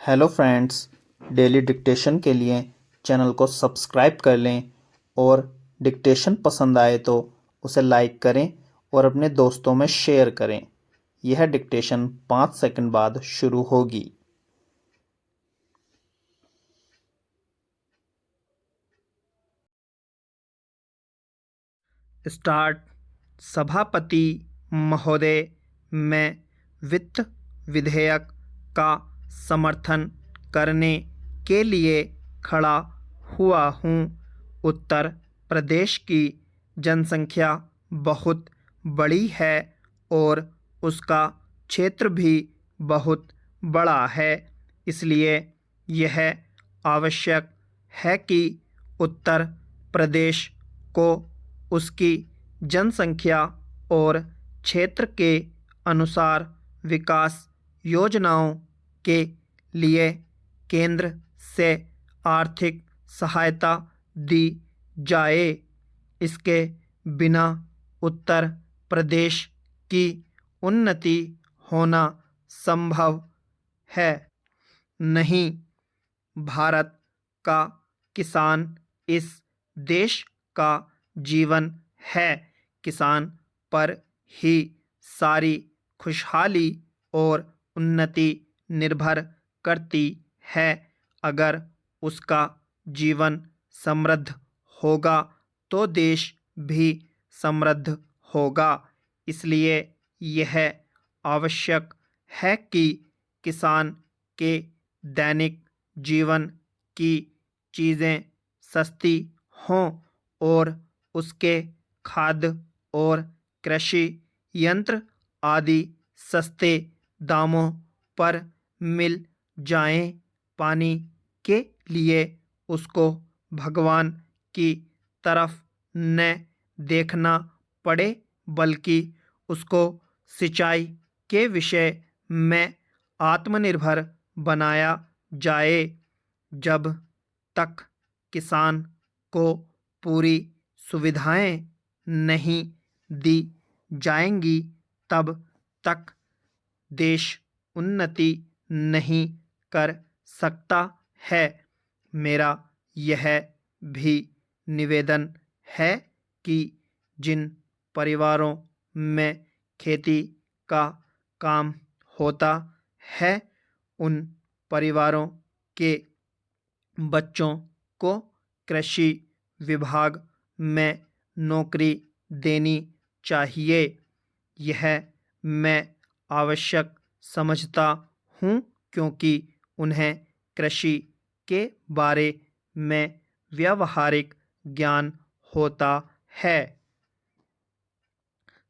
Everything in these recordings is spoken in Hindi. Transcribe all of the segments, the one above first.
हेलो फ्रेंड्स, डेली डिक्टेशन के लिए चैनल को सब्सक्राइब कर लें और डिक्टेशन पसंद आए तो उसे लाइक करें और अपने दोस्तों में शेयर करें। यह डिक्टेशन 5 सेकंड बाद शुरू होगी। स्टार्ट। सभापति महोदय, मैं वित्त विधेयक का समर्थन करने के लिए खड़ा हुआ हूँ। उत्तर प्रदेश की जनसंख्या बहुत बड़ी है और उसका क्षेत्र भी बहुत बड़ा है, इसलिए यह आवश्यक है कि उत्तर प्रदेश को उसकी जनसंख्या और क्षेत्र के अनुसार विकास योजनाओं के लिए केंद्र से आर्थिक सहायता दी जाए। इसके बिना उत्तर प्रदेश की उन्नति होना संभव है नहीं। भारत का किसान इस देश का जीवन है। किसान पर ही सारी खुशहाली और उन्नति निर्भर करती है। अगर उसका जीवन समृद्ध होगा तो देश भी समृद्ध होगा। इसलिए यह आवश्यक है कि किसान के दैनिक जीवन की चीज़ें सस्ती हों और उसके खाद्य और कृषि यंत्र आदि सस्ते दामों पर मिल जाएं। पानी के लिए उसको भगवान की तरफ न देखना पड़े, बल्कि उसको सिंचाई के विषय में आत्मनिर्भर बनाया जाए। जब तक किसान को पूरी सुविधाएं नहीं दी जाएंगी, तब तक देश उन्नति नहीं कर सकता है। मेरा यह भी निवेदन है कि जिन परिवारों में खेती का काम होता है, उन परिवारों के बच्चों को कृषि विभाग में नौकरी देनी चाहिए। यह मैं आवश्यक समझता हूँ, क्योंकि उन्हें कृषि के बारे में व्यावहारिक ज्ञान होता है।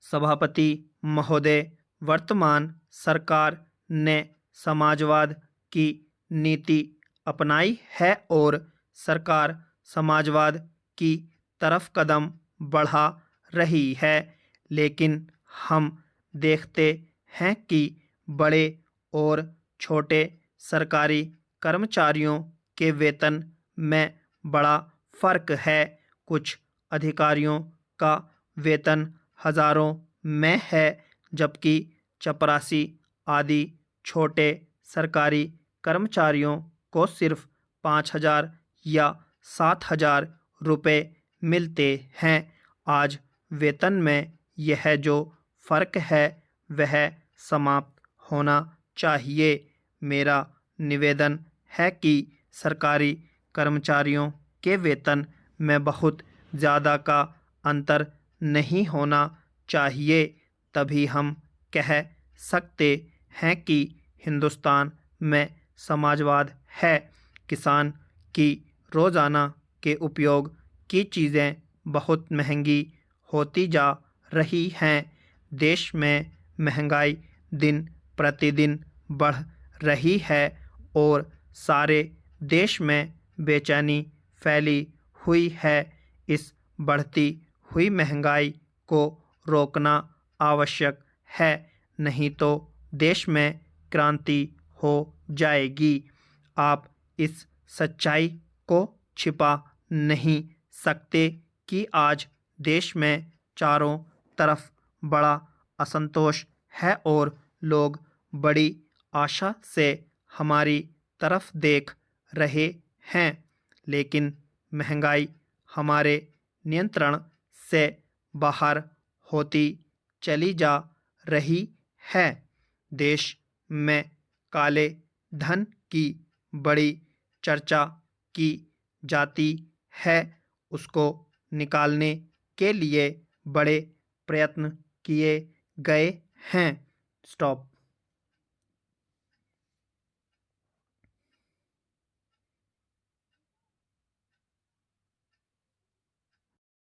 सभापति महोदय, वर्तमान सरकार ने समाजवाद की नीति अपनाई है और सरकार समाजवाद की तरफ कदम बढ़ा रही है, लेकिन हम देखते हैं कि बड़े और छोटे सरकारी कर्मचारियों के वेतन में बड़ा फर्क है। कुछ अधिकारियों का वेतन हजारों में है, जबकि चपरासी आदि छोटे सरकारी कर्मचारियों को सिर्फ 5,000 या 7,000 रुपये मिलते हैं। आज वेतन में यह जो फर्क है वह समाप्त होना चाहिए। मेरा निवेदन है कि सरकारी कर्मचारियों के वेतन में बहुत ज़्यादा का अंतर नहीं होना चाहिए, तभी हम कह सकते हैं कि हिंदुस्तान में समाजवाद है। किसान की रोज़ाना के उपयोग की चीज़ें बहुत महंगी होती जा रही हैं। देश में महंगाई दिन प्रतिदिन बढ़ रही है और सारे देश में बेचैनी फैली हुई है। इस बढ़ती हुई महंगाई को रोकना आवश्यक है, नहीं तो देश में क्रांति हो जाएगी। आप इस सच्चाई को छिपा नहीं सकते कि आज देश में चारों तरफ बड़ा असंतोष है और लोग बड़ी आशा से हमारी तरफ देख रहे हैं, लेकिन महंगाई हमारे नियंत्रण से बाहर होती चली जा रही है। देश में काले धन की बड़ी चर्चा की जाती है, उसको निकालने के लिए बड़े प्रयत्न किए गए हैं। स्टॉप।